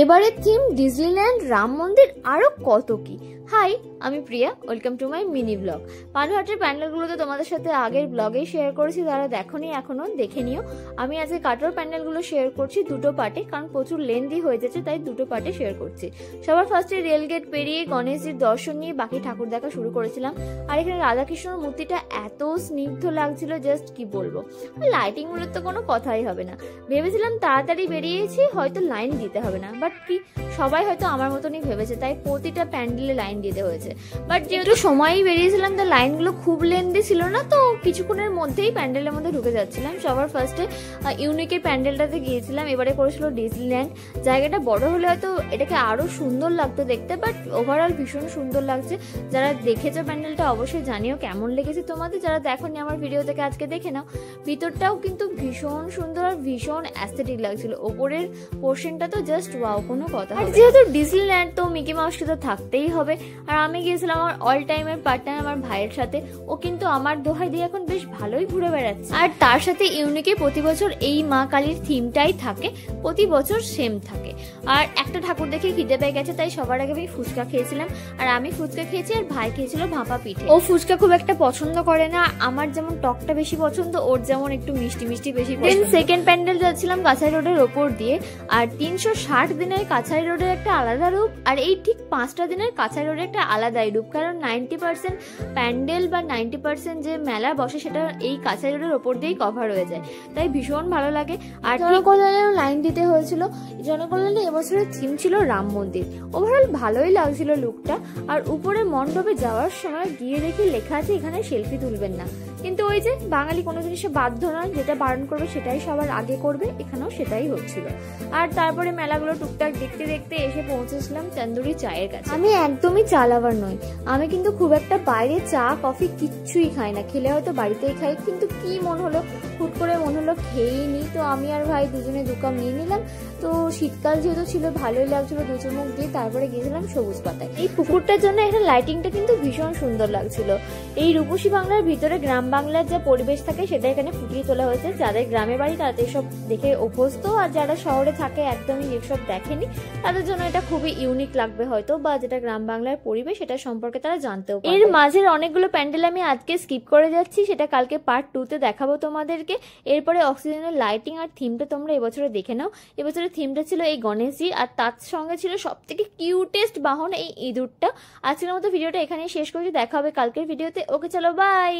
এবারের theme Disneyland, Ram মন্দির, আরো কত কি। হাই, আমি Priya, welcome to my mini blog. পানহাটের প্যান্ডেলগুলো তো তোমাদের সাথে আগের ব্লগেই শেয়ার করেছি, যারা দেখোনি এখনো দেখে নিও। আমি আজকে কাটোর প্যান্ডেলগুলো শেয়ার করছি দুটো পার্টে, কারণ প্রচুর লেন্দি হয়ে যাচ্ছে, তাই দুটো পার্টে শেয়ার করছি। সবার ফার্স্টে রেলগেট পেরিয়ে গণেশজির দর্শন নিয়ে বাকি ঠাকুর দেখা শুরু করেছিলাম। আর এখানে রাধাকৃষ্ণর মূর্তিটা এত স্নিগ্ধ লাগছিল, জাস্ট কি বলবো। লাইটিং গুলোর তো কোনো কথাই হবে না। ভেবেছিলাম তাড়াতাড়ি বেরিয়েছি, হয়তো লাইন দিতে হবে না, বাট কি সবাই হয়তো আমার মতনই ভেবেছে, তাই প্রতিটা প্যান্ডেলে লাইন দিতে হয়েছে। বাট যেহেতু সময়ই বেরিয়েছিলাম, তো লাইনগুলো খুব লেন্দি ছিল না, তো কিছুক্ষণের মধ্যেই প্যান্ডেলের মধ্যে ঢুকে যাচ্ছিলাম। সবার ফার্স্টে ইউনিকের প্যান্ডেলটাতে গিয়েছিলাম, এবারে করেছিল ডিজনিল্যান্ড। জায়গাটা বড় হলে হয়তো এটাকে আরো সুন্দর লাগতো দেখতে, বাট ওভারঅল ভীষণ সুন্দর লাগছে। যারা দেখেছো প্যান্ডেলটা অবশ্যই জানিও কেমন লেগেছে তোমাদের। যারা দেখোনি আমার ভিডিও থেকে আজকে দেখে নাও। ভিতরটাও কিন্তু ভীষণ সুন্দর আর ভীষণ অ্যাস্থেটিক লাগছিল। ওপরের পোর্শনটা তো জাস্ট ওয়াও, কোনো কথা। আর যেহেতু ডিজনিল্যান্ড, তো মিকি মাউসকে তো থাকতেই হবে। আর আমি গিয়েছিলাম আমার অল টাইমের পার্টনার আমার ভাইয়ের সাথে। ও কিন্তু আমার দোহাই দিয়ে এখন বেশ ভালোই ঘুরে বেড়াচ্ছে। আর তার সাথে ইউনিকে প্রতি বছর এই মা কালীর থিমটাই থাকে, প্রতি বছর সেম থাকে। আর একটা ঠাকুর দেখে খিদে পেয়ে গেছে, তাই সবার আগে আমি ফুচকা খেয়েছিলাম। আর আমি ফুচকা খেয়েছি, আর ভাই খেয়েছিল ভাপা পিঠে। ও ফুচকা খুব একটা পছন্দ করে না, আমার যেমন টকটা বেশি পছন্দ, ওর যেমন একটু মিষ্টি মিষ্টি বেশি পছন্দ। সেকেন্ড প্যান্ডেল যাচ্ছিলাম কাছাই রোডের ওপর দিয়ে। আর 360 দিনের কাছাই রোডের একটা আলাদা রূপ, আর এই ঠিক 5টা দিনের কাছাই রোডের একটা আলাদাই রূপ। কারণ 90% প্যান্ডেল বা 90% যে মেলা বসে, সেটা এই কাছাই রোডের ওপর দিয়েই কভার হয়ে যায়, তাই ভীষণ ভালো লাগে। আর জনকল্যাণেও লাইন দিতে হয়েছিল। জনকল্যাণে এবছরের থিম ছিল রাম মন্দির। ওভারঅল ভালোই লাগছিল লুকটা। আর উপরে মণ্ডপে যাওয়ার সময় গিয়ে দেখি লেখা আছে এখানে সেলফি তুলবেন না, কিন্তু ওই যে বাঙালি কোনো জিনিসে বাধ্য নয়, যেটা বারণ করবে সেটাই সবার আগে করবে, এখানেও সেটাই হচ্ছিল। আর তারপরে মেলাগুলো টুকটাক দেখতে দেখতে এসে পৌঁছেছিলাম তন্দুরি চায়ের কাছে। আমি একদমই চা লাভার নই, আমি কিন্তু খুব একটা বাইরে চা কফি কিচ্ছুই খাই না। খেলে হয়তো বাড়িতেই খাই, কিন্তু কি মন হলো, হুট করে মন হলো খেয়েই নিই। তো আমি আর ভাই দুজনে 2 কাপ নিয়ে নিলাম। তো শীতকাল যেহেতু ছিল, ভালোই লাগছিল 2 চুমুক দিয়ে। তারপরে গিয়েছিলাম সবুজ পাতায়। এই পুকুরটার জন্য এখানে লাইটিংটা কিন্তু ভীষণ সুন্দর লাগছিল। এই রূপসী বাংলার ভিতরে গ্রাম বাংলার যা পরিবেশ থাকে, সেটা এখানে ফুটিয়ে তোলা হয়েছে। যাদের গ্রামে বাড়ি তারা এসব দেখে অভ্যস্ত, আর যারা শহরে থাকে একদমই এসব দেখেনি, তাদের জন্য এটা খুবই ইউনিক লাগবে হয়তো, বা যেটা গ্রাম বাংলার পরিবেশ সেটা সম্পর্কে তারা জানতেও পারবে। এর মাঝের অনেকগুলো প্যান্ডেল আমি আজকে স্কিপ করে যাচ্ছি, সেটা কালকে পার্ট 2-তে দেখাবো তোমাদেরকে। এরপরে অক্সিজেনের লাইটিং আর থিমটা তোমরা এবছরে দেখে নাও। এবছরের থিমটা ছিল এই গণেশজি, আর তার সঙ্গে ছিল সব থেকে কিউটেস্ট বাহন এই ইঁদুরটা। আজকের মতো ভিডিওটা এখানেই শেষ করছি, দেখা হবে কালকের ভিডিওতে। ওকে, চলো বাই।